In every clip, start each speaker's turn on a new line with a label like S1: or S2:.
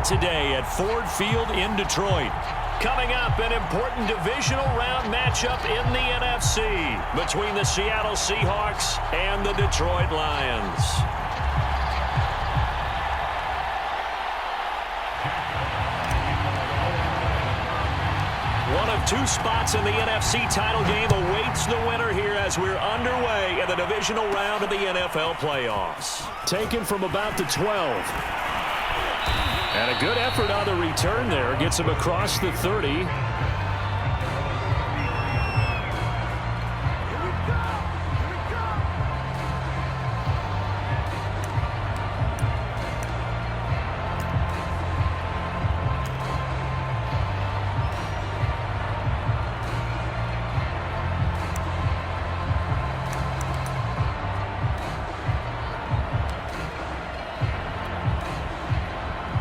S1: today at Ford Field in Detroit. Coming up, an important divisional round matchup in the NFC between the Seattle Seahawks and the Detroit Lions. One of two spots in the NFC title game awaits the winner here as we're underway in the divisional round of the NFL playoffs. Taken from about the 12. And a good effort on the return there. Gets him across the 30.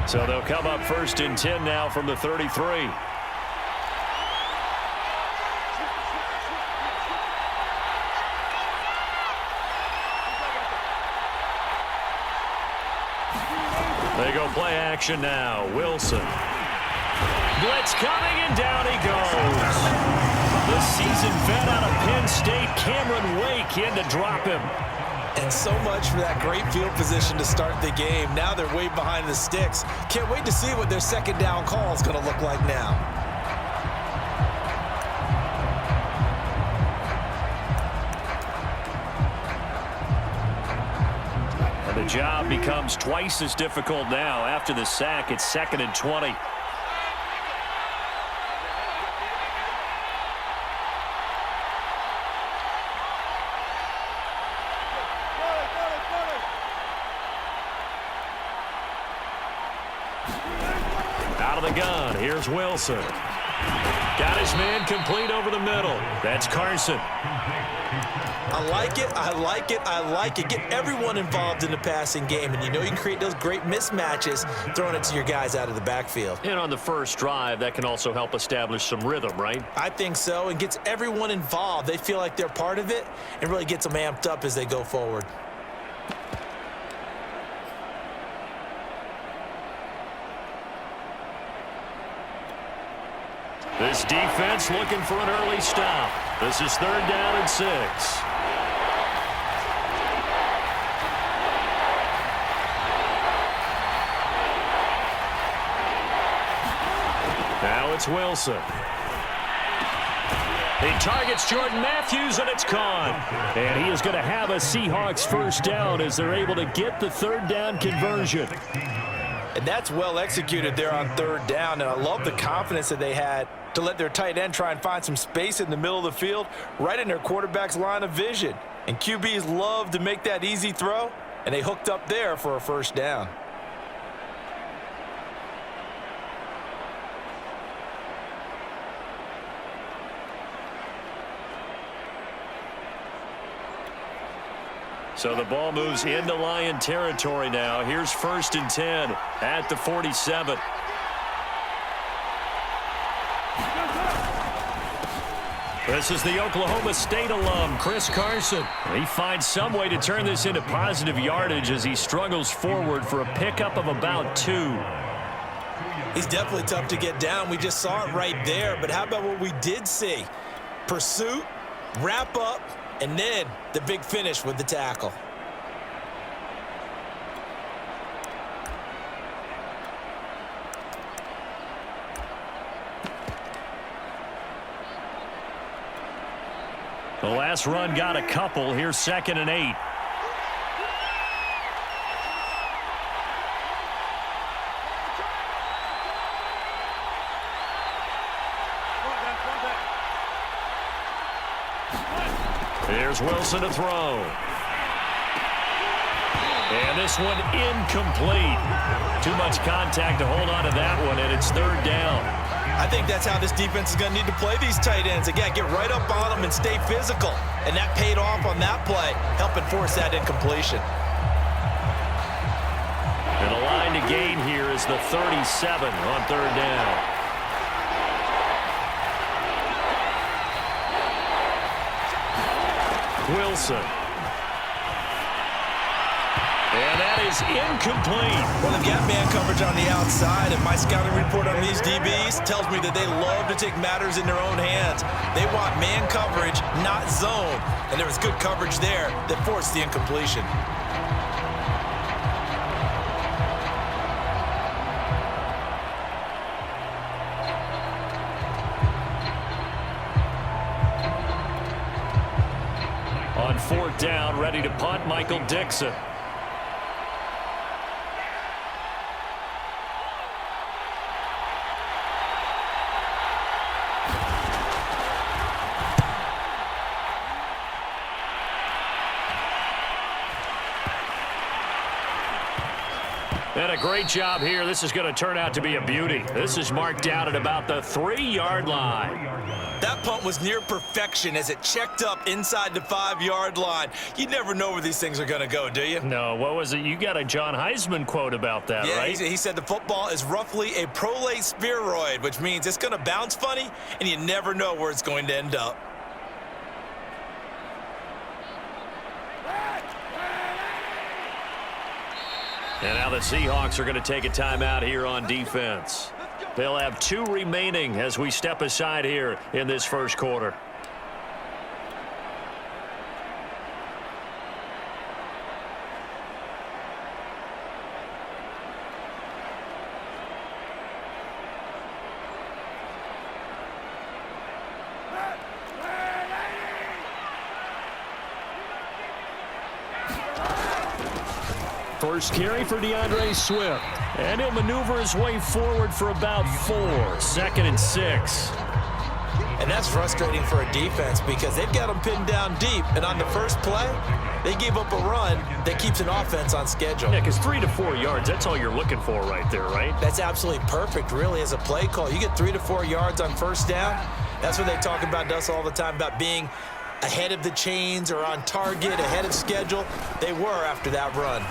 S1: So they'll come up 1st and 10 now from the 33. They go play action now. Wilson. Blitz coming, and down he goes. The seasoned vet out of Penn State, Cameron Wake, in to drop him.
S2: And so much for that great field position to start the game. Now they're way behind the sticks. Can't wait to see what their second down call is going to look like now.
S1: And the job becomes twice as difficult now. After the sack, it's 2nd and 20. Gun. Here's Wilson. Got his man complete over the middle. That's Carson.
S2: I like it. I like it. I like it. Get everyone involved in the passing game, and you know you can create those great mismatches throwing it to your guys out of the backfield.
S1: And on the first drive, that can also help establish some rhythm, right?
S2: I think so, and gets everyone involved. They feel like they're part of it and really gets them amped up as they go forward.
S1: This defense looking for an early stop. This is 3rd down and 6. Now it's Wilson. He targets Jordan Matthews, and it's caught. And he is going to have a Seahawks 1st down as they're able to get the 3rd down conversion.
S2: And that's well executed there on 3rd down. And I love the confidence that they had to let their tight end try and find some space in the middle of the field, right in their quarterback's line of vision. And QBs love to make that easy throw, and they hooked up there for a 1st down.
S1: So the ball moves into Lion territory now. Here's 1st and 10 at the 47. This is the Oklahoma State alum, Chris Carson. He finds some way to turn this into positive yardage as he struggles forward for a pickup of about 2.
S2: He's definitely tough to get down. We just saw it right there. But how about what we did see? Pursuit, wrap up, and then the big finish with the tackle.
S1: The last run got a couple. Here's 2nd and 8. Here's Wilson to throw. And this one incomplete. Too much contact to hold on to that one, and it's 3rd down.
S2: I think that's how this defense is going to need to play these tight ends. Again, get right up on them and stay physical. And that paid off on that play, helping force that incompletion.
S1: And the line to gain here is the 37 on 3rd down. Wilson. And that that is incomplete.
S2: Well, they've got man coverage on the outside, and my scouting report on these DBs tells me that they love to take matters in their own hands. They want man coverage, not zone. And there was good coverage there that forced the incompletion.
S1: On fourth down, ready to punt, Michael Dixon. And a great job here. This is going to turn out to be a beauty. This is marked down at about the 3-yard line.
S2: That punt was near perfection as it checked up inside the 5-yard line. You never know where these things are going to go, do you?
S1: No, what was it? You got a John Heisman quote about that, right?
S2: Yeah, he said the football is roughly a prolate spheroid, which means it's going to bounce funny, and you never know where it's going to end up.
S1: And now the Seahawks are going to take a timeout here on defense. They'll have 2 remaining as we step aside here in this first quarter. First carry for DeAndre Swift. And he'll maneuver his way forward for about 4. 2nd and 6.
S2: And that's frustrating for a defense because they've got them pinned down deep. And on the first play, they gave up a run that keeps an offense on schedule.
S1: Yeah, because 3 to 4 yards, that's all you're looking for right there, right?
S2: That's absolutely perfect, really, as a play call. You get 3 to 4 yards on first down. That's what they talk about us all the time, about being ahead of the chains or on target, ahead of schedule. They were after that run.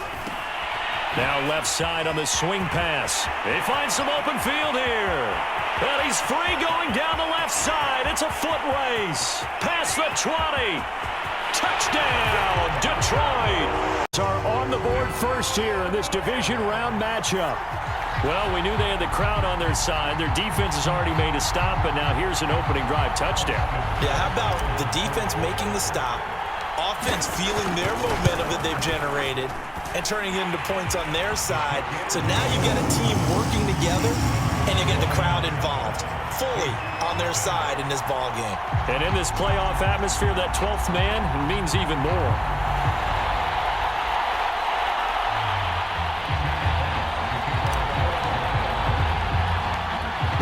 S1: Now left side on the swing pass. They find some open field here. And he's free going down the left side. It's a foot race. Past the 20. Touchdown, Detroit. Are on the board first here in this division round matchup. Well, we knew they had the crowd on their side. Their defense has already made a stop, but now here's an opening drive touchdown.
S2: Yeah, how about the defense making the stop, offense feeling their momentum that they've generated, and turning it into points on their side. So now you've got a team working together, and you get the crowd involved fully on their side in this ball game.
S1: And in this playoff atmosphere, that 12th man means even more.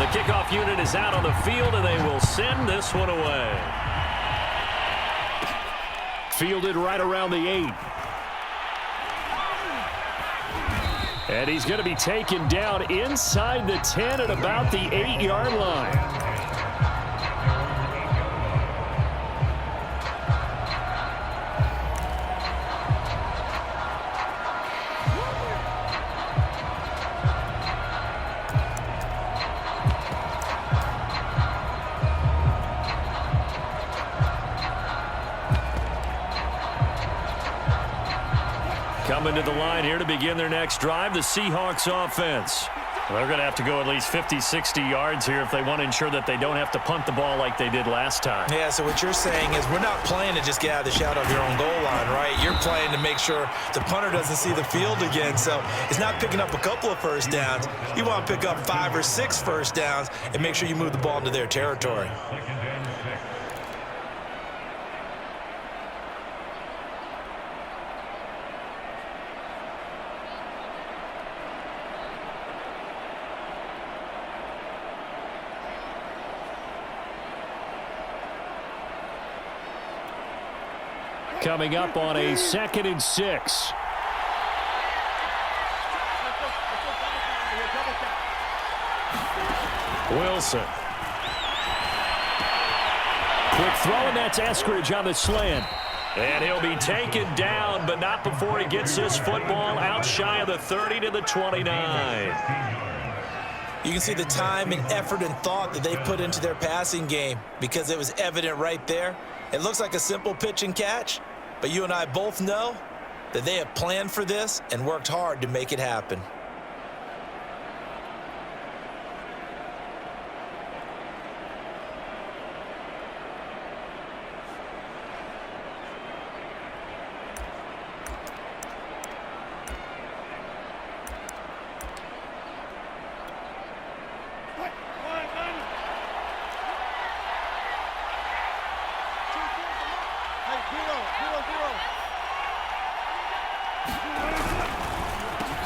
S1: The kickoff unit is out on the field, and they will send this one away. Fielded right around the 8. And he's going to be taken down inside the 10 at about the 8-yard line. Coming to the line here to begin their next drive, the Seahawks offense. They're going to have to go at least 50, 60 yards here if they want to ensure that they don't have to punt the ball like they did last time.
S2: Yeah, so what you're saying is we're not playing to just get out of the shadow of your own goal line, right? You're playing to make sure the punter doesn't see the field again. So it's not picking up a couple of first downs. You want to pick up 5 or 6 first downs and make sure you move the ball into their territory.
S1: Coming up on a 2nd and 6. Wilson. Quick throw, and that's Eskridge on the slant. And he'll be taken down, but not before he gets this football out shy of the 30 to the 29.
S2: You can see the time and effort and thought that they put into their passing game because it was evident right there. It looks like a simple pitch and catch, but you and I both know that they have planned for this and worked hard to make it happen.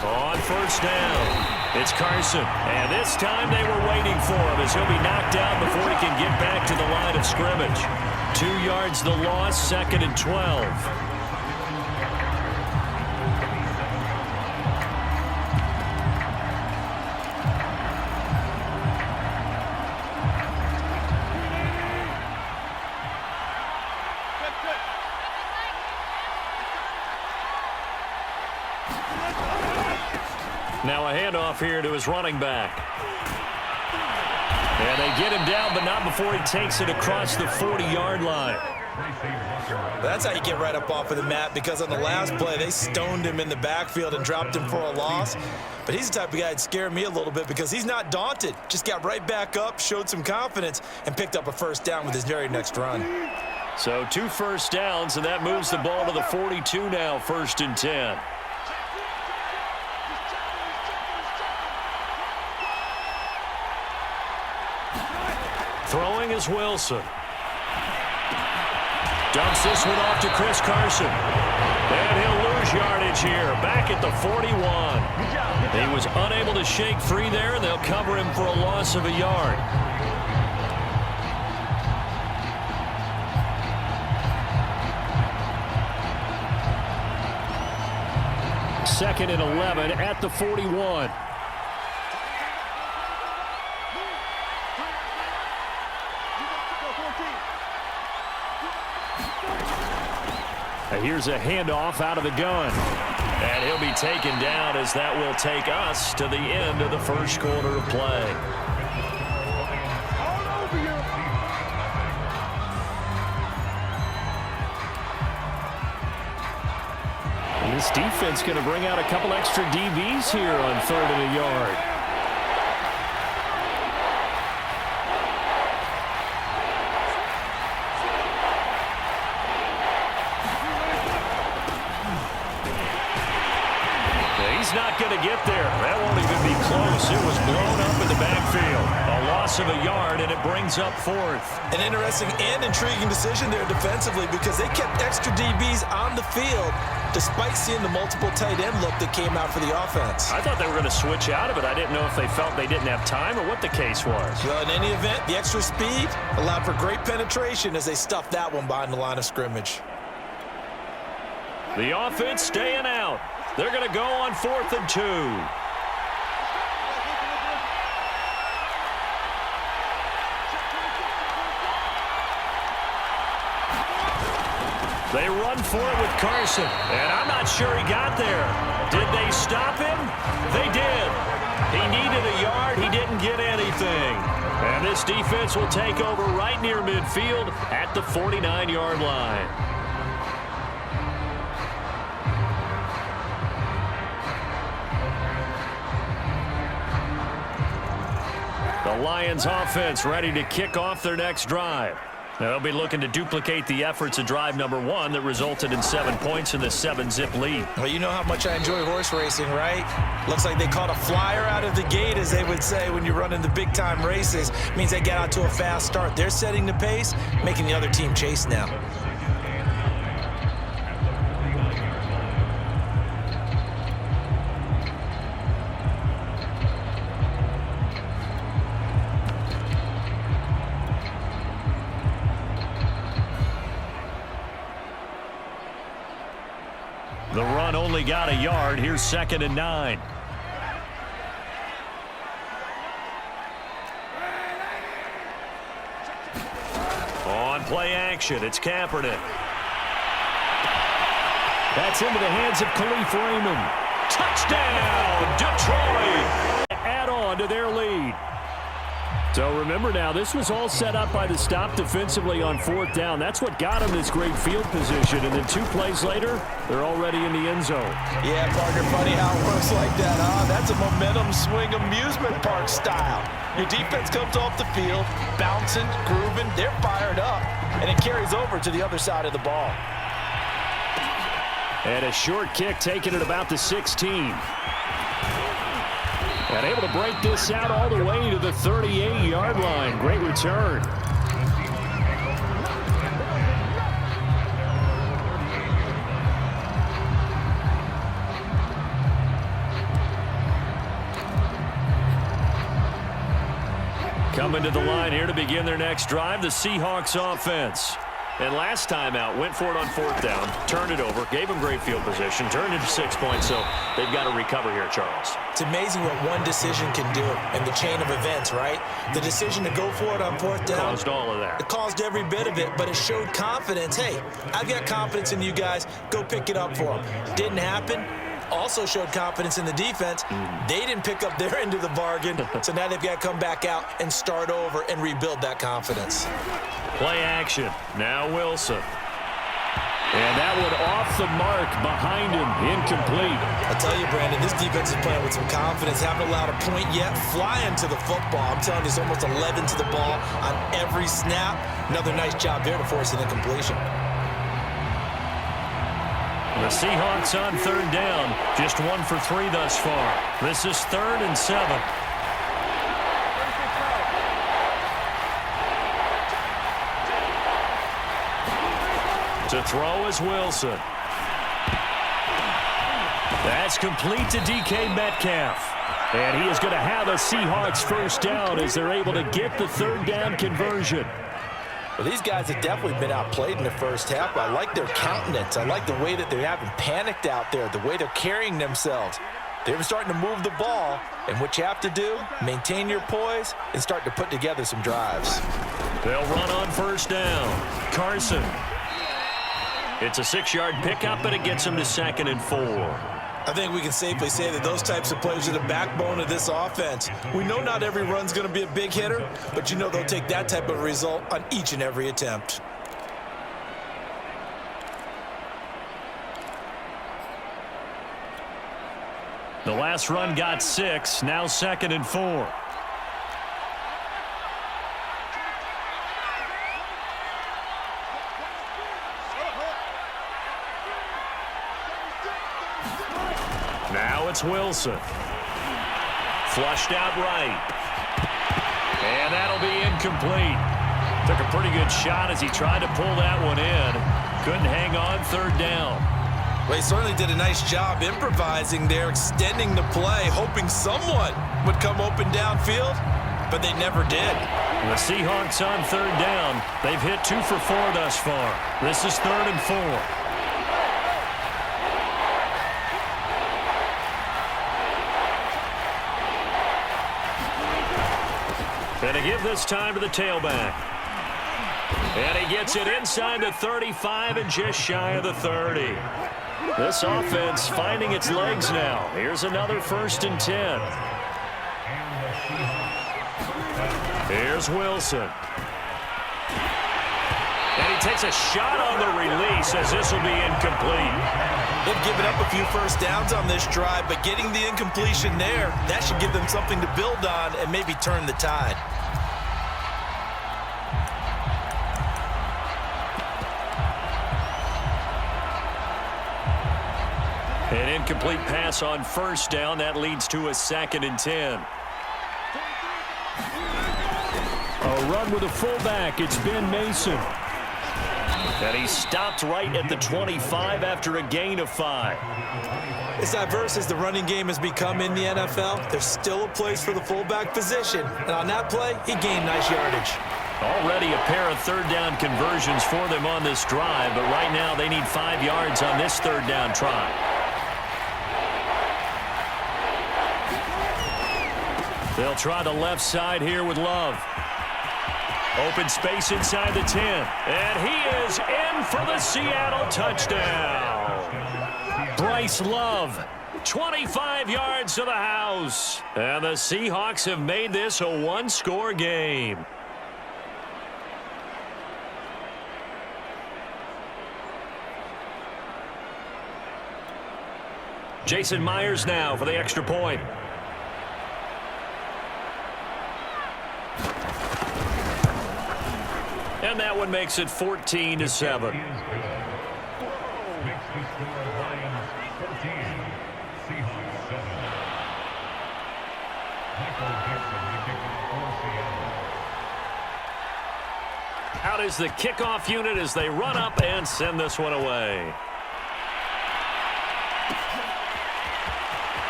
S1: On first down, it's Carson. And this time they were waiting for him as he'll be knocked down before he can get back to the line of scrimmage. 2 yards the loss, 2nd and 12. Now a handoff here to his running back. And they get him down, but not before he takes it across the 40-yard line.
S2: That's how you get right up off of the mat, because on the last play, they stoned him in the backfield and dropped him for a loss. But he's the type of guy that scared me a little bit because he's not daunted. Just got right back up, showed some confidence, and picked up a first down with his very next run.
S1: So 2 first downs, and that moves the ball to the 42 now, 1st and 10. Throwing is Wilson. Dumps this one off to Chris Carson. And he'll lose yardage here, back at the 41. He was unable to shake free there, and they'll cover him for a loss of a yard. Second and 11 at the 41. Here's a handoff out of the gun. And he'll be taken down as that will take us to the end of the first quarter of play. And this defense going to bring out a couple extra DBs here on 3rd and a yard. He's not going to get there. That won't even be close. It was blown up in the backfield. A loss of a yard, and it brings up 4th.
S2: An interesting and intriguing decision there defensively, because they kept extra DBs on the field despite seeing the multiple tight end look that came out for the offense.
S1: I thought they were going to switch out of it. I didn't know if they felt they didn't have time or what the case was.
S2: Well, in any event, the extra speed allowed for great penetration as they stuffed that one behind the line of scrimmage.
S1: The offense staying out. They're going to go on 4th and 2. They run for it with Carson, and I'm not sure he got there. Did they stop him? They did. He needed a yard. He didn't get anything. And this defense will take over right near midfield at the 49-yard line. The Lions offense ready to kick off their next drive. They'll be looking to duplicate the efforts of drive number 1 that resulted in 7 points in the 7-zip lead.
S2: Well, you know how much I enjoy horse racing, right? Looks like they caught a flyer out of the gate, as they would say when you're running the big-time races. It means they get out to a fast start. They're setting the pace, making the other team chase now.
S1: The run only got a yard. Here's 2nd and 9. On play action, it's Kaepernick. That's into the hands of Khalif Raymond. Touchdown, Detroit! Add on to their lead. So remember now, this was all set up by the stop defensively on 4th down. That's what got them this great field position. And then 2 plays later, they're already in the end zone.
S2: Yeah, Parker, funny how it works like that, huh? That's a momentum swing amusement park style. Your defense comes off the field, bouncing, grooving, they're fired up, and it carries over to the other side of the ball.
S1: And a short kick taken at about the 16. And able to break this out all the way to the 38-yard line. Great return. Coming to the line here to begin their next drive, the Seahawks offense. And last time out, went for it on 4th down, turned it over, gave them great field position, turned it to 6 points, so they've got to recover here, Charles.
S2: It's amazing what one decision can do in the chain of events, right? The decision to go for it on 4th down.
S1: Caused all of that.
S2: It caused every bit of it, but it showed confidence. Hey, I've got confidence in you guys. Go pick it up for them. Didn't happen. Also showed confidence in the defense. They didn't pick up their end of the bargain, so now they've got to come back out and start over and rebuild that confidence.
S1: Play action. Now Wilson. And that one off the mark behind him. Incomplete.
S2: I tell you, Brandon, this defense is playing with some confidence. Haven't allowed a point yet. Flying to the football. I'm telling you, it's almost 11 to the ball on every snap. Another nice job there to force an incompletion.
S1: The Seahawks on 3rd down. Just 1 for 3 thus far. This is 3rd and 7. To throw is Wilson. That's complete to DK Metcalf. And he is going to have a Seahawks first down as they're able to get the 3rd down conversion.
S2: Well, these guys have definitely been outplayed in the first half. I like their countenance. I like the way that they haven't panicked out there, the way they're carrying themselves. They're starting to move the ball, and what you have to do, maintain your poise and start to put together some drives.
S1: They'll run on 1st down. Carson. It's a 6-yard pickup, and it gets him to 2nd and 4.
S2: I think we can safely say that those types of plays are the backbone of this offense. We know not every run's going to be a big hitter, but you know they'll take that type of result on each and every attempt.
S1: The last run got 6, now 2nd and 4. Now it's Wilson. Flushed out right. And that'll be incomplete. Took a pretty good shot as he tried to pull that one in. Couldn't hang on 3rd down.
S2: Well, he certainly did a nice job improvising there, extending the play, hoping someone would come open downfield, but they never did.
S1: The Seahawks on 3rd down. They've hit 2 for 4 thus far. This is 3rd and 4. And to give this time to the tailback. And he gets it inside the 35 and just shy of the 30. This offense finding its legs now. Here's another 1st and 10. Here's Wilson. And he takes a shot on the release as this will be incomplete.
S2: They've given up a few first downs on this drive, but getting the incompletion there, that should give them something to build on and maybe turn the tide.
S1: An incomplete pass on 1st down. That leads to a 2nd and 10. A run with a fullback. It's Ben Mason. And he stopped right at the 25 after a gain of 5.
S2: As diverse as the running game has become in the NFL, there's still a place for the fullback position. And on that play, he gained nice yardage.
S1: Already a pair of 3rd down conversions for them on this drive, but right now they need 5 yards on this 3rd down try. They'll try the left side here with Love. Open space inside the 10. And he is in for the Seattle touchdown. Bryce Love, 25 yards to the house. And the Seahawks have made this a one-score game. Jason Myers now for the extra point. And that one makes it 14-7. Out is the kickoff unit as they run up and send this one away.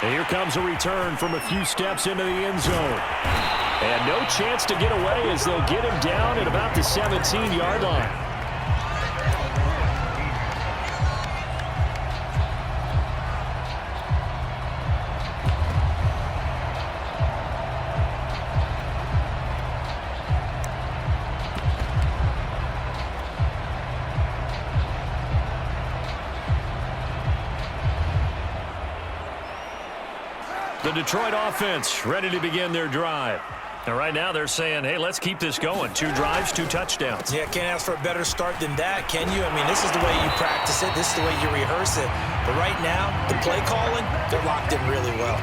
S1: And here comes a return from a few steps into the end zone. And no chance to get away as they'll get him down at about the 17-yard line. The Detroit offense ready to begin their drive. And right now they're saying, hey, let's keep this going. 2 drives, 2 touchdowns.
S2: Yeah, can't ask for a better start than that, can you? I mean, this is the way you practice it. This is the way you rehearse it. But right now, the play calling, they're locked in really well.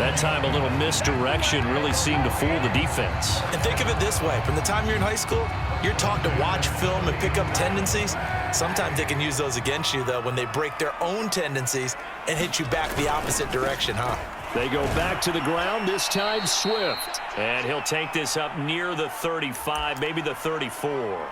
S1: That time a little misdirection really seemed to fool the defense.
S2: And think of it this way. From the time you're in high school, you're taught to watch film and pick up tendencies. Sometimes they can use those against you, though, when they break their own tendencies and hit you back the opposite direction, huh?
S1: They go back to the ground, this time Swift. And he'll take this up near the 35, maybe the 34.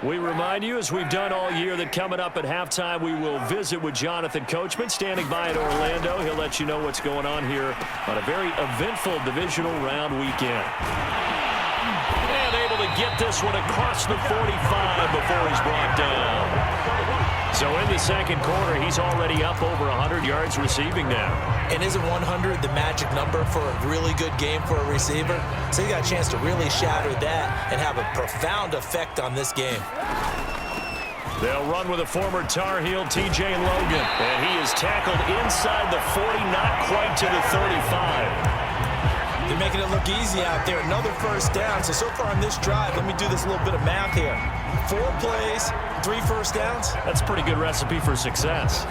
S1: We remind you, as we've done all year, that coming up at halftime, we will visit with Jonathan Coachman, standing by in Orlando. He'll let you know what's going on here on a very eventful divisional round weekend. And able to get this one across the 45 before he's brought down. So in the second quarter, he's already up over 100 yards receiving now.
S2: And isn't 100 the magic number for a really good game for a receiver? So you got a chance to really shatter that and have a profound effect on this game.
S1: They'll run with a former Tar Heel, T.J. Logan. And he is tackled inside the 40, not quite to the 35.
S2: They're making it look easy out there. Another first down. So far on this drive, let me do this little bit of math here. 4 plays, 3 first downs.
S1: That's a pretty good recipe for success.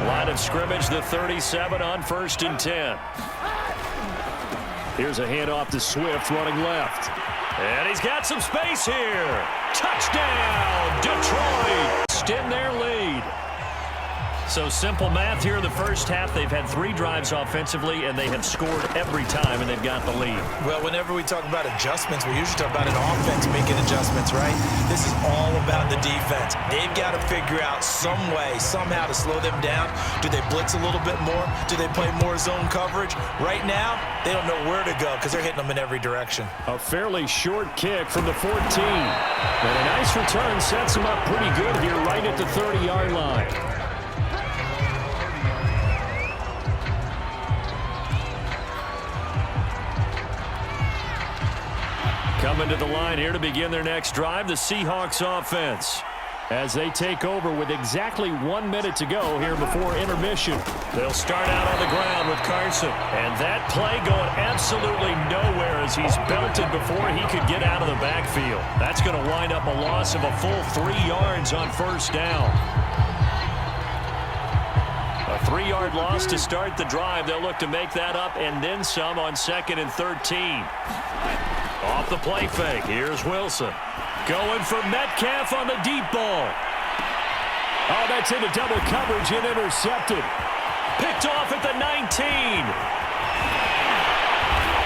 S1: Line of scrimmage, the 37 on 1st and 10. Here's a handoff to Swift running left. And he's got some space here. Touchdown, Detroit. Extend their lead. So simple math here in the first half. They've had 3 drives offensively, and they have scored every time, and they've got the lead.
S2: Well, whenever we talk about adjustments, we usually talk about an offense making adjustments, right? This is all about the defense. They've got to figure out some way, somehow to slow them down. Do they blitz a little bit more? Do they play more zone coverage? Right now, they don't know where to go because they're hitting them in every direction.
S1: A fairly short kick from the 14. And a nice return sets them up pretty good here right at the 30-yard line. Coming to the line here to begin their next drive, the Seahawks offense. As they take over with exactly 1 minute to go here before intermission. They'll start out on the ground with Carson. And that play going absolutely nowhere as he's belted before he could get out of the backfield. That's going to wind up a loss of a full 3 yards on first down. A 3-yard loss to start the drive. They'll look to make that up and then some on 2nd and 13. Off the play fake. Here's Wilson. Going for Metcalf on the deep ball. Oh, that's into double coverage and intercepted. Picked off at the 19.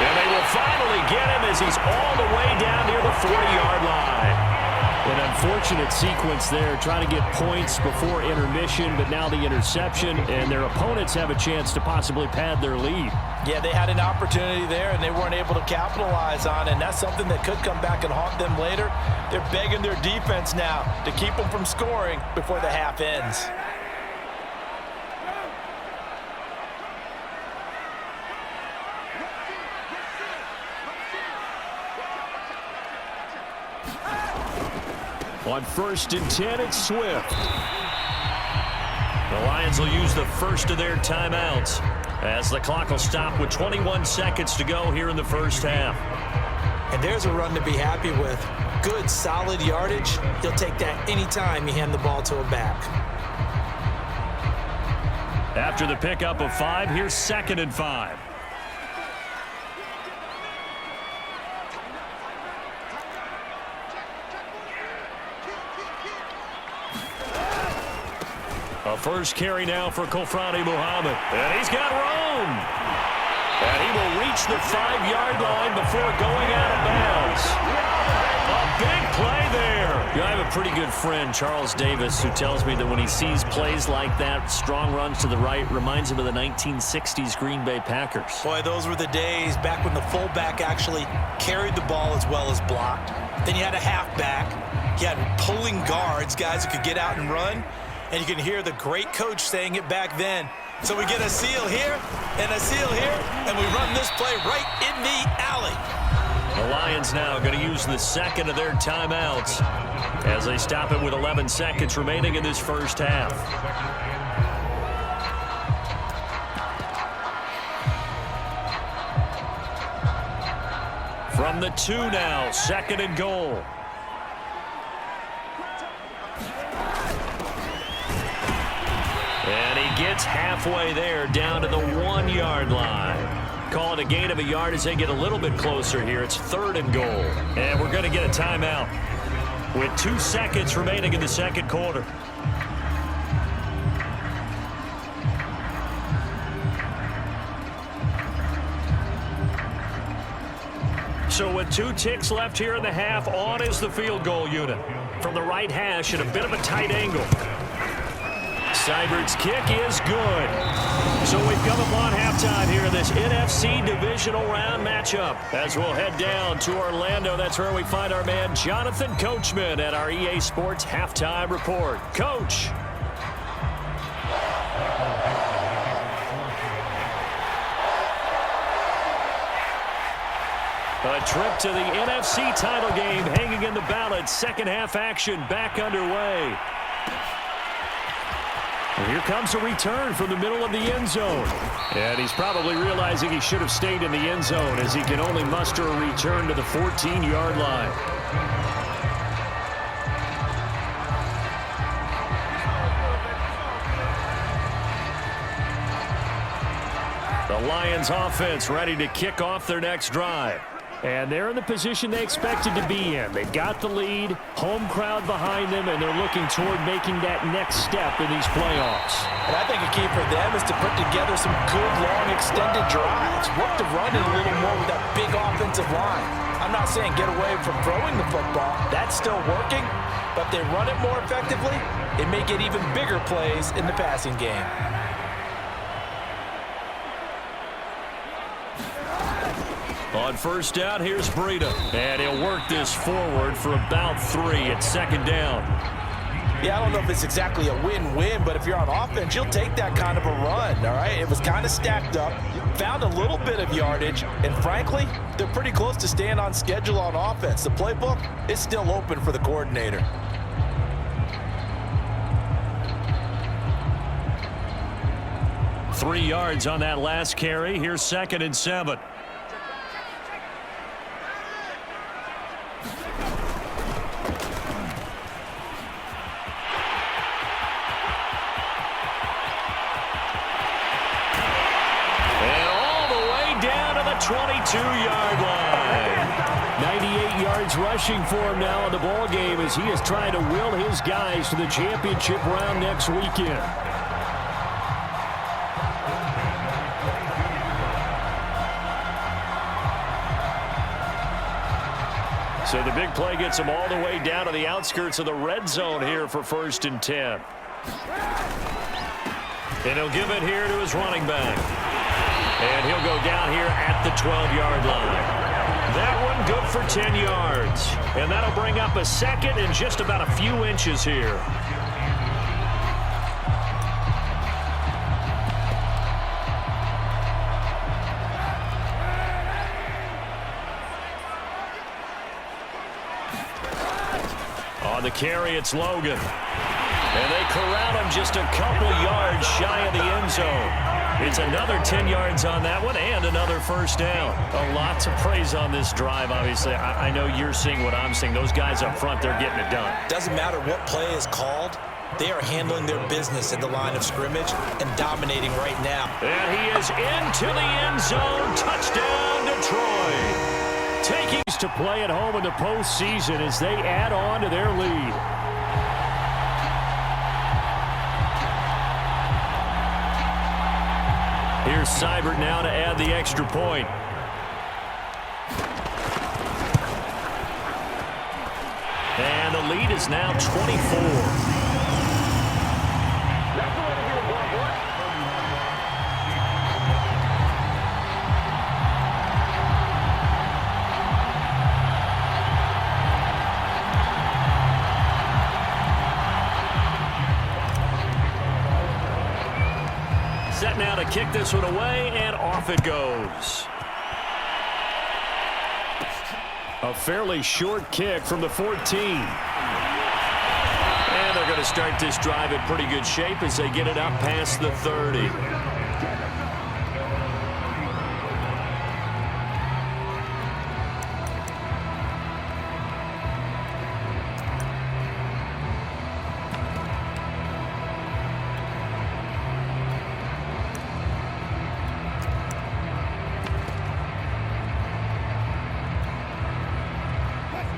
S1: And they will finally get him as he's all the way down near the 40-yard line. And unfortunate sequence there, trying to get points before intermission, but now the interception, and their opponents have a chance to possibly pad their lead.
S2: Yeah, they had an opportunity there, and they weren't able to capitalize on it, and that's something that could come back and haunt them later. They're begging their defense now to keep them from scoring before the half ends.
S1: On 1st and 10, it's Swift. The Lions will use the first of their timeouts as the clock will stop with 21 seconds to go here in the first half.
S3: And there's a run to be happy with. Good, solid yardage. He'll take that anytime you hand the ball to a back.
S1: After the pickup of 5, here's 2nd and 5. A first carry now for Kofrani Muhammad. And he's got room. And he will reach the 5-yard line before going out of bounds. A big play there. I have a pretty good friend, Charles Davis, who tells me that when he sees plays like that, strong runs to the right, reminds him of the 1960s Green Bay Packers.
S3: Boy, those were the days back when the fullback actually carried the ball as well as blocked. Then you had a halfback. You had pulling guards, guys who could get out and run. And you can hear the great coach saying it back then. So we get a seal here and a seal here, and we run this play right in the alley.
S1: The Lions now going to use the second of their timeouts as they stop it with 11 seconds remaining in this first half. From the 2 now, 2nd and goal. And he gets halfway there, down to the 1-yard line. Call it a gain of a yard as they get a little bit closer here. It's 3rd and goal. And we're going to get a timeout with 2 seconds remaining in the second quarter. So with 2 ticks left here in the half, on is the field goal unit. From the right hash at a bit of a tight angle. Seibert's kick is good. So we've come upon halftime here in this NFC Divisional Round matchup. As we'll head down to Orlando, that's where we find our man Jonathan Coachman at our EA Sports Halftime Report. Coach. A trip to the NFC title game hanging in the balance. Second half action back underway. And here comes a return from the middle of the end zone. And he's probably realizing he should have stayed in the end zone as he can only muster a return to the 14-yard line. The Lions offense ready to kick off their next drive. And they're in the position they expected to be in. They've got the lead, home crowd behind them, and they're looking toward making that next step in these playoffs.
S2: And I think a key for them is to put together some good, long, extended drives. Work the run in a little more with that big offensive line. I'm not saying get away from throwing the football. That's still working. But if they run it more effectively, it may get even bigger plays in the passing game.
S1: On first down, here's Breida. And he'll work this forward for about 3 at 2nd down.
S2: Yeah, I don't know if it's exactly a win-win, but if you're on offense, you'll take that kind of a run, all right? It was kind of stacked up, found a little bit of yardage, and frankly, they're pretty close to staying on schedule on offense. The playbook is still open for the coordinator.
S1: Three yards on that last carry. Here's 2nd and 7. And all the way down to the 22-yard line. 98 yards rushing for him now in the ball game as he is trying to will his guys to the championship round next weekend. So the big play gets him all the way down to the outskirts of the red zone here for 1st and 10. And he'll give it here to his running back. And he'll go down here at the 12-yard line. That one good for 10 yards. And that'll bring up a 2nd and just about a few inches here. On the carry, it's Logan. And they corral him just a couple yards shy of the end zone. It's another 10 yards on that one and another 1st down. A lot to praise on this drive, obviously. I know you're seeing what I'm seeing. Those guys up front, they're getting it done.
S3: Doesn't matter what play is called. They are handling their business at the line of scrimmage and dominating right now.
S1: And he is into the end zone. Touchdown, Detroit. Taking to play at home in the postseason as they add on to their lead. Here's Seibert now to add the extra point. And the lead is now 24. Set now to kick this one away, and off it goes. A fairly short kick from the 14. And they're going to start this drive in pretty good shape as they get it up past the 30.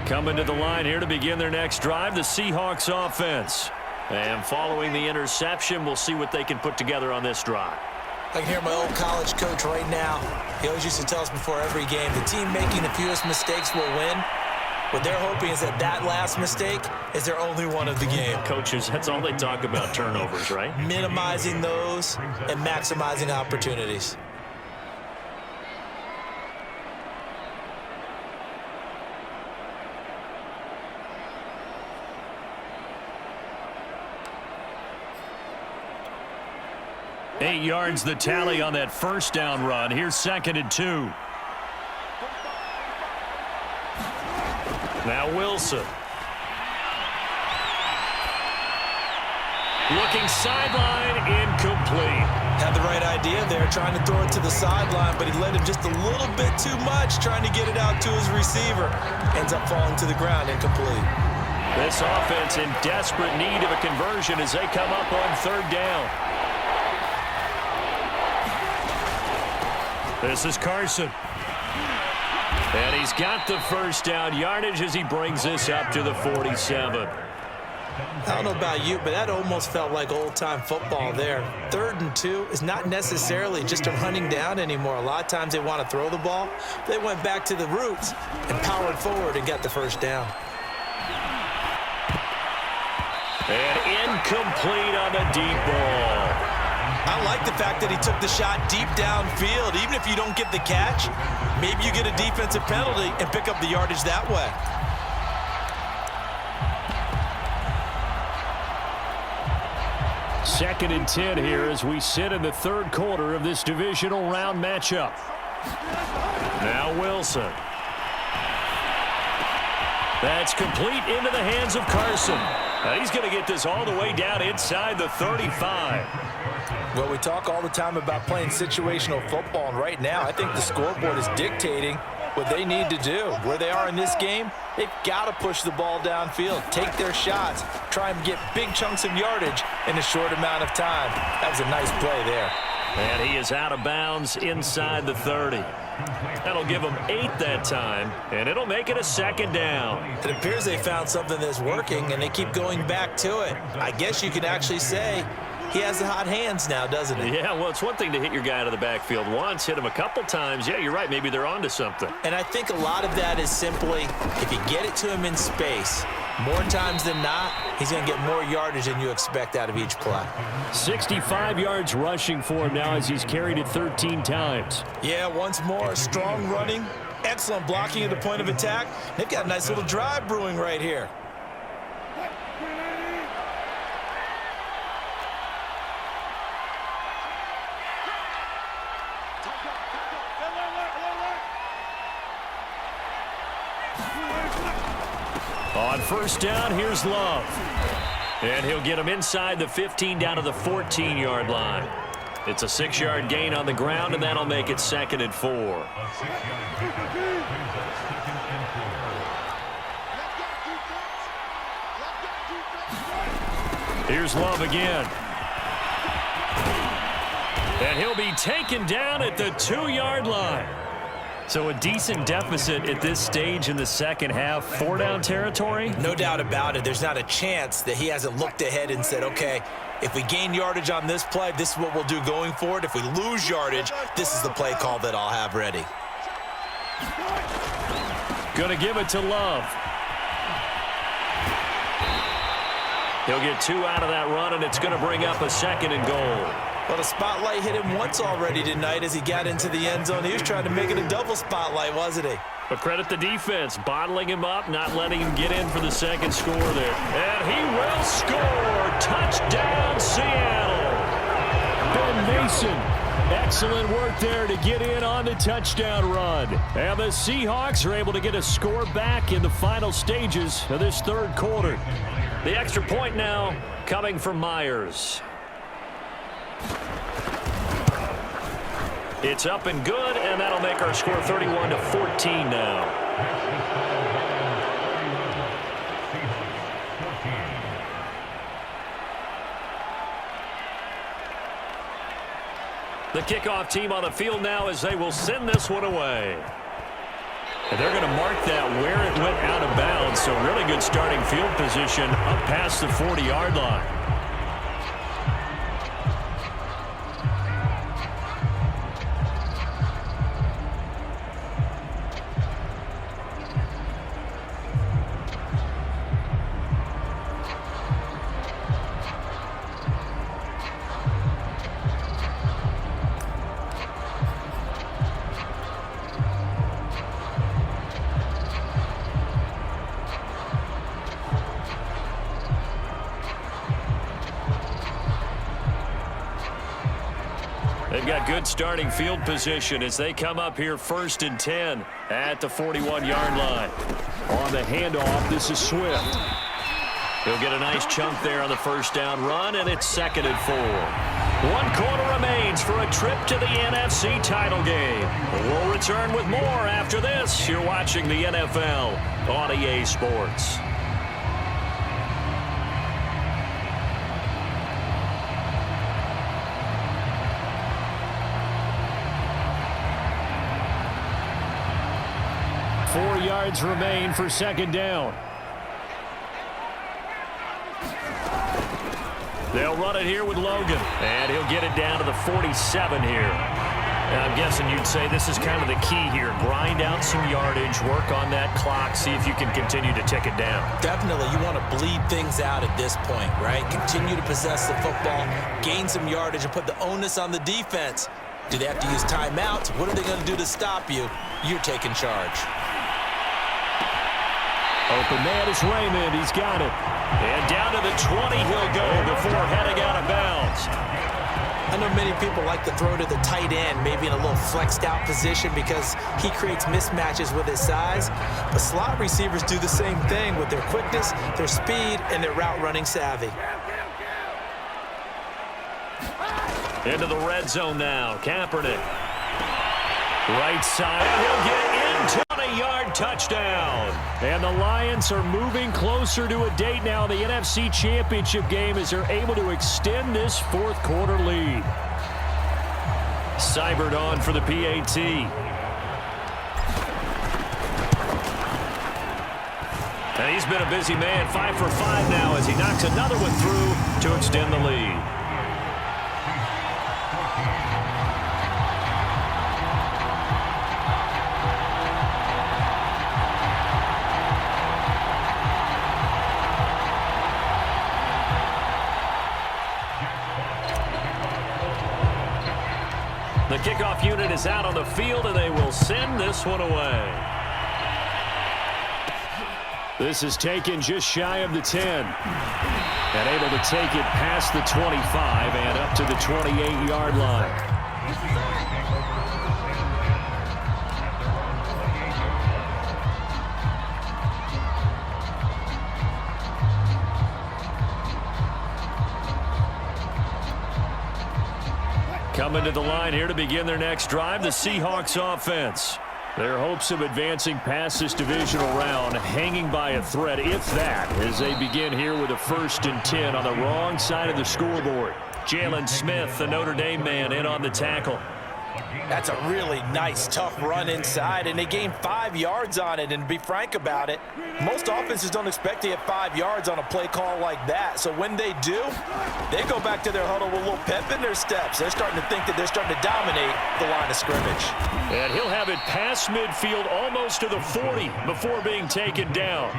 S1: Coming to the line here to begin their next drive, the Seahawks offense. And following the interception, we'll see what they can put together on this drive.
S3: I can hear my old college coach right now. He always used to tell us before every game, the team making the fewest mistakes will win. What they're hoping is that that last mistake is their only one of the game.
S1: Coaches, that's all they talk about, turnovers, right?
S3: Minimizing those and maximizing opportunities.
S1: Eight yards the tally on that 1st down run. Here's 2nd and 2. Now Wilson. Looking sideline, incomplete.
S3: Had the right idea there, trying to throw it to the sideline, but he let him just a little bit too much, trying to get it out to his receiver. Ends up falling to the ground, incomplete.
S1: This offense in desperate need of a conversion as they come up on 3rd down. This is Carson. And he's got the 1st down yardage as he brings this up to the 47.
S3: I don't know about you, but that almost felt like old-time football there. 3rd and 2 is not necessarily just a running down anymore. A lot of times they want to throw the ball. They went back to the roots and powered forward and got the 1st down.
S1: And incomplete on the deep ball.
S3: I like the fact that he took the shot deep downfield. Even if you don't get the catch, maybe you get a defensive penalty and pick up the yardage that way.
S1: Second and 10 here as we sit in the 3rd quarter of this divisional round matchup. Now Wilson. That's complete into the hands of Carson. Now he's going to get this all the way down inside the 35.
S2: Well, we talk all the time about playing situational football, and right now I think the scoreboard is dictating what they need to do. Where they are in this game, they've got to push the ball downfield, take their shots, try and get big chunks of yardage in a short amount of time. That was a nice play there.
S1: And he is out of bounds inside the 30. That'll give them 8 that time, and it'll make it a 2nd down.
S3: It appears they found something that's working, and they keep going back to it. I guess you could actually say he has the hot hands now, doesn't he?
S1: Yeah, well, it's one thing to hit your guy out of the backfield once, hit him a couple times. Yeah, you're right. Maybe they're onto something.
S3: And I think a lot of that is simply if you get it to him in space, more times than not, he's going to get more yardage than you expect out of each play.
S1: 65 yards rushing for him now as he's carried it 13 times.
S3: Yeah, once more, strong running, excellent blocking at the point of attack. They've got a nice little drive brewing right here.
S1: On first down, here's Love. And he'll get him inside the 15 down to the 14-yard line. It's a 6-yard gain on the ground, and that'll make it 2nd and 4. Here's Love again. And he'll be taken down at the 2-yard line. So a decent deficit at this stage in the second half. 4-down territory?
S3: No doubt about it. There's not a chance that he hasn't looked ahead and said, okay, if we gain yardage on this play, this is what we'll do going forward. If we lose yardage, this is the play call that I'll have ready.
S1: Going to give it to Love. He'll get 2 out of that run, and it's going to bring up a 2nd and goal.
S3: Well, the spotlight hit him once already tonight as he got into the end zone. He was trying to make it a double spotlight, wasn't he?
S1: But credit the defense, bottling him up, not letting him get in for the second score there. And he will score. Touchdown, Seattle. Ben Mason, excellent work there to get in on the touchdown run. And the Seahawks are able to get a score back in the final stages of this third quarter. The extra point now coming from Myers. It's up and good, and that'll make our score 31-14 now. The kickoff team on the field now as they will send this one away. And they're going to mark that where it went out of bounds, so really good starting field position up past the 40-yard line. They've got good starting field position as they come up here 1st and 10 at the 41-yard line. On the handoff, this is Swift. He'll get a nice chunk there on the first down run, and it's 2nd and 4. 1 quarter remains for a trip to the NFC title game. We'll return with more after this. You're watching the NFL on EA Sports. Yards remain for 2nd down. They'll run it here with Logan, and he'll get it down to the 47 here. And I'm guessing you'd say this is kind of the key here. Grind out some yardage, work on that clock, see if you can continue to tick it down.
S3: Definitely. You want to bleed things out at this point, right? Continue to possess the football, gain some yardage, and put the onus on the defense. Do they have to use timeouts? What are they going to do to stop you? You're taking charge.
S1: Open man is Raymond. He's got it. And down to the 20 he'll go before heading out of bounds.
S3: I know many people like to throw to the tight end, maybe in a little flexed out position because he creates mismatches with his size. But slot receivers do the same thing with their quickness, their speed, and their route running savvy.
S1: Into the red zone now. Kaepernick. Right side. He'll get into a 20-yard touchdown. And the Lions are moving closer to a date now in the NFC Championship game as they're able to extend this fourth quarter lead. Seibert on for the PAT. And he's been a busy man, 5 for 5 now as he knocks another one through to extend the lead. The kickoff unit is out on the field, and they will send this one away. This is taken just shy of the 10. And able to take it past the 25 and up to the 28-yard line. Coming to the line here to begin their next drive, the Seahawks offense. Their hopes of advancing past this divisional round hanging by a thread, if that, as they begin here with a 1st and 10 on the wrong side of the scoreboard. Jalen Smith, the Notre Dame man, in on the tackle.
S2: That's a really nice, tough run inside, and they gained 5 yards on it. And to be frank about it, most offenses don't expect to get 5 yards on a play call like that. So when they do, they go back to their huddle with a little pep in their steps. They're starting to think that they're starting to dominate the line of scrimmage.
S1: And he'll have it past midfield almost to the 40 before being taken down.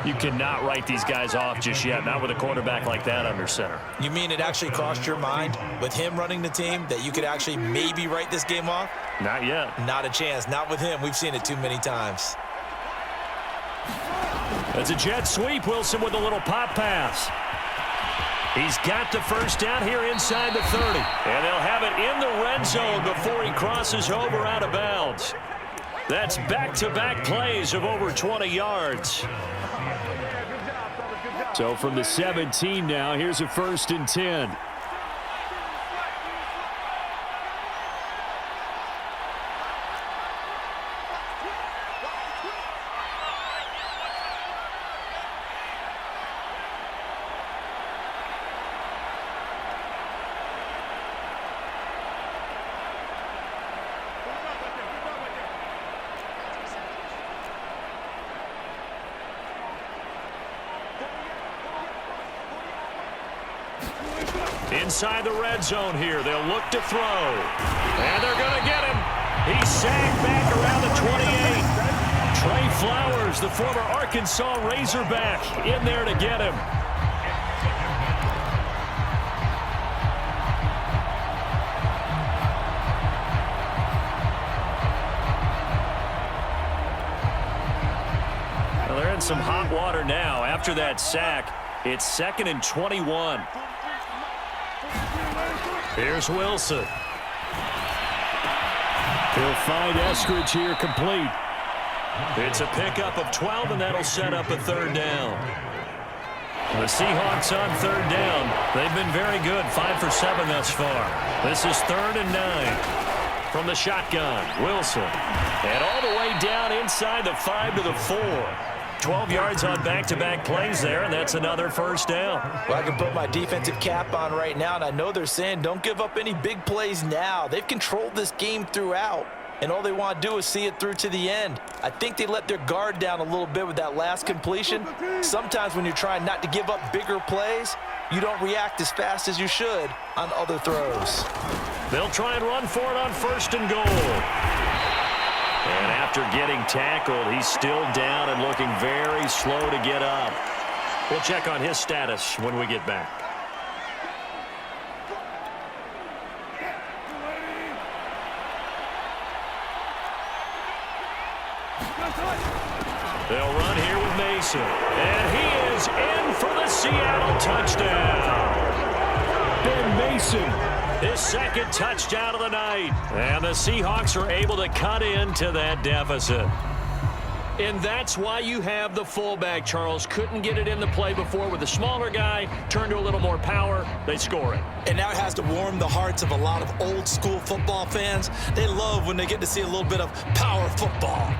S1: You cannot write these guys off just yet, not with a quarterback like that under center.
S3: You mean it actually crossed your mind with him running the team that you could actually maybe write this game off?
S1: Not yet.
S3: Not a chance. Not with him. We've seen it too many times.
S1: It's a jet sweep. Wilson with a little pop pass. He's got the first down here inside the 30. And they'll have it in the red zone before he crosses over out of bounds. That's back-to-back plays of over 20 yards. So from the 17 now, here's a 1st and 10. Inside the red zone here. They'll look to throw. And they're going to get him. He's sagged back around the 28. Trey Flowers, the former Arkansas Razorback, in there to get him. Well, they're in some hot water now. After that sack, it's 2nd and 21. Here's Wilson. He'll find Eskridge here complete. It's a pickup of 12, and that'll set up a 3rd down. The Seahawks on 3rd down. They've been very good, 5 for 7 thus far. This is 3rd and 9. From the shotgun, Wilson. And all the way down inside the 5 to the 4. 12 yards on back-to-back plays there, and that's another 1st down.
S2: Well, I can put my defensive cap on right now, and I know they're saying don't give up any big plays now. They've controlled this game throughout, and all they want to do is see it through to the end. I think they let their guard down a little bit with that last completion. Sometimes when you're trying not to give up bigger plays, you don't react as fast as you should on other throws.
S1: They'll try and run for it on 1st and goal. And after getting tackled, he's still down and looking very slow to get up. We'll check on his status when we get back. They'll run here with Mason. And he is in for the Seattle touchdown. Ben Mason. His 2nd touchdown of the night. And the Seahawks are able to cut into that deficit. And that's why you have the fullback, Charles. Couldn't get it in the play before with the smaller guy. Turned to a little more power. They score it.
S3: And now it has to warm the hearts of a lot of old-school football fans. They love when they get to see a little bit of power football.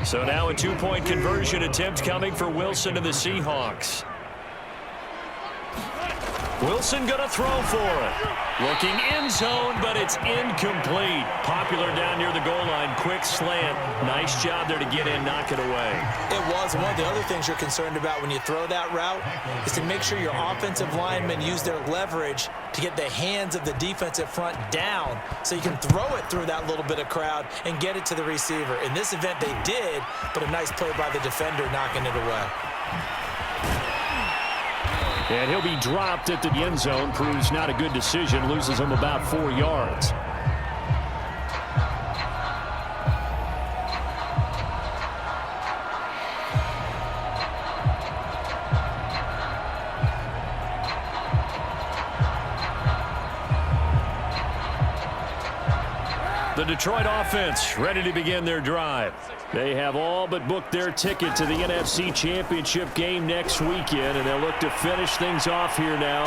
S1: So now a 2-point conversion attempt coming for Wilson and the Seahawks. Wilson going to throw for it. Looking end zone, but it's incomplete. Popular down near the goal line. Quick slant. Nice job there to get in, knock it away.
S3: It was. One of the other things you're concerned about when you throw that route is to make sure your offensive linemen use their leverage to get the hands of the defensive front down so you can throw it through that little bit of crowd and get it to the receiver. In this event, they did, but a nice play by the defender knocking it away.
S1: And he'll be dropped at the end zone. Proves not a good decision. Loses him about 4 yards. The Detroit offense ready to begin their drive. They have all but booked their ticket to the NFC Championship game next weekend, and they'll look to finish things off here now.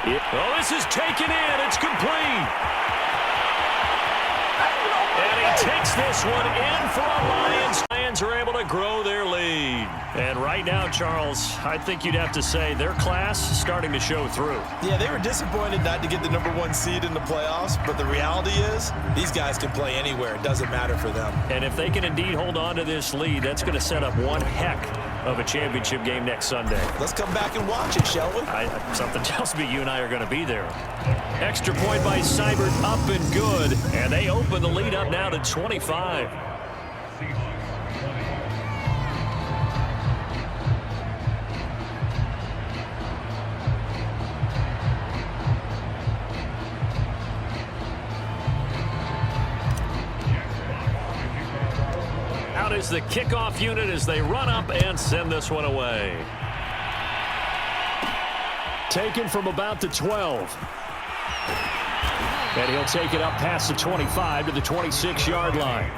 S1: Oh, this is taken in. It's complete. And he takes this one in for a Lions. Lions are able to grow their lead. And right now, Charles, I think you'd have to say their class is starting to show through.
S2: Yeah, they were disappointed not to get the #1 seed in the playoffs, but the reality is these guys can play anywhere. It doesn't matter for them.
S1: And if they can indeed hold on to this lead, that's going to set up one heck of a championship game next Sunday.
S2: Let's come back and watch it, shall we?
S1: Something tells me you and I are going to be there. Extra point by Seibert, up and good. And they open the lead up now to 25. Out is the kickoff unit as they run up and send this one away. Taken from about the 12. And he'll take it up past the 25 to the 26-yard line.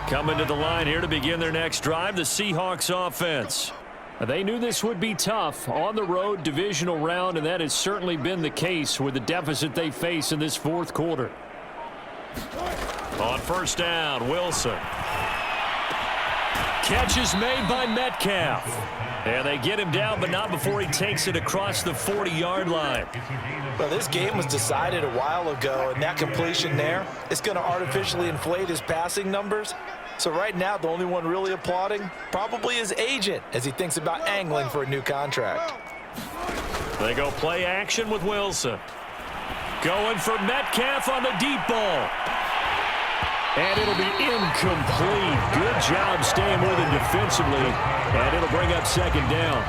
S1: Coming to the line here to begin their next drive, the Seahawks offense. They knew this would be tough on the road, divisional round, and that has certainly been the case with the deficit they face in this fourth quarter. On first down, Wilson. Catch is made by Metcalf. And they get him down, but not before he takes it across the 40-yard line.
S2: Well, this game was decided a while ago, and that completion there, it's going to artificially inflate his passing numbers. So right now, the only one really applauding probably his agent as he thinks about angling for a new contract.
S1: They go play action with Wilson. Going for Metcalf on the deep ball. And it'll be incomplete. Good job staying with him defensively. And it'll bring up second down.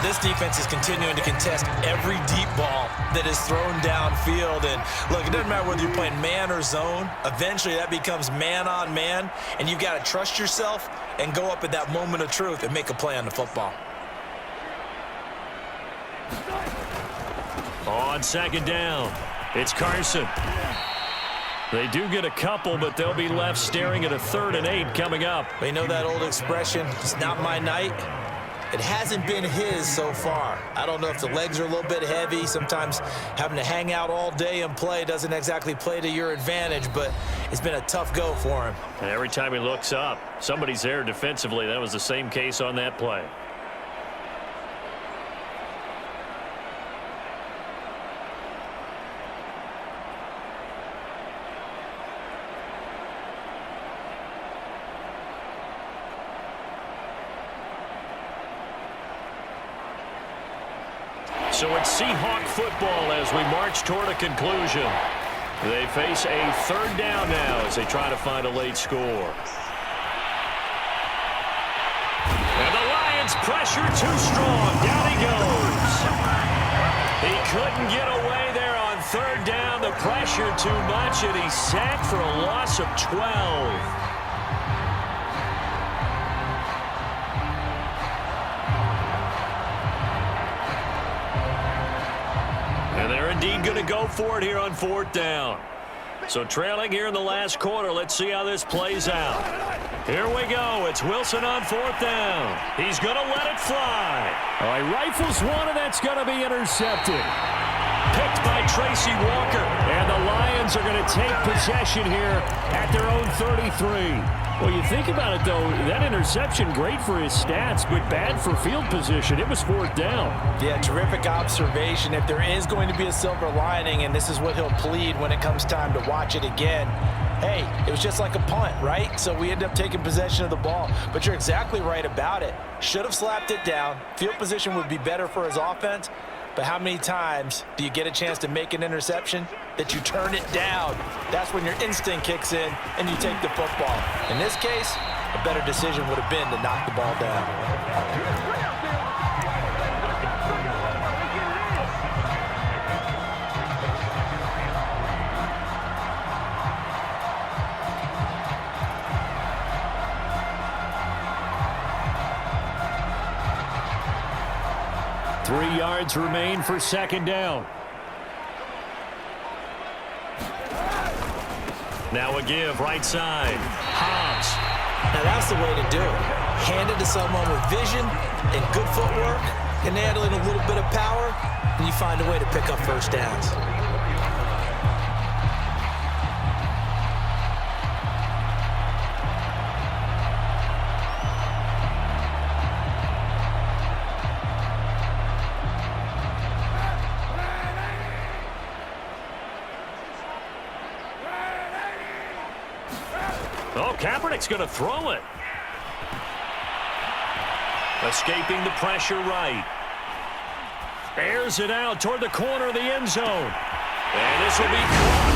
S3: This defense is continuing to contest every deep ball that is thrown downfield. And look, it doesn't matter whether you're playing man or zone. Eventually, that becomes man on man. And you've got to trust yourself and go up at that moment of truth and make a play on the football.
S1: On second down, it's Carson. They do get a couple, but they'll be left staring at a 3rd and 8 coming up.
S3: You know that old expression, it's not my night? It hasn't been his so far. I don't know if the legs are a little bit heavy. Sometimes having to hang out all day and play doesn't exactly play to your advantage, but it's been a tough go for him.
S1: And every time he looks up, somebody's there defensively. That was the same case on that play. So it's Seahawk football as we march toward a conclusion. They face a 3rd down now as they try to find a late score. And the Lions pressure too strong. Down he goes. He couldn't get away there on 3rd down. The pressure too much, and he's sacked for a loss of 12. And they're indeed going to go for it here on 4th down. So trailing here in the last quarter. Let's see how this plays out. Here we go. It's Wilson on 4th down. He's going to let it fly. All right, rifles one, and that's going to be intercepted. Picked by Tracy Walker. And the Lions are going to take possession here at their own 33. Well, you think about it, though, that interception, great for his stats, but bad for field position. It was 4th down.
S2: Yeah, terrific observation. If there is going to be a silver lining, and this is what he'll plead when it comes time to watch it again, hey, it was just like a punt, right? So we end up taking possession of the ball. But you're exactly right about it. Should have slapped it down. Field position would be better for his offense. But how many times do you get a chance to make an interception that you turn it down? That's when your instinct kicks in and you take the football. In this case, a better decision would have been to knock the ball down.
S1: 3 yards remain for 2nd down. Now a give, right side. Hobbs.
S3: Now that's the way to do it. Hand it to someone with vision and good footwork, and add in a little bit of power, and you find a way to pick up first downs.
S1: Oh, Kaepernick's going to throw it. Escaping the pressure right. Airs it out toward the corner of the end zone. And this will be caught.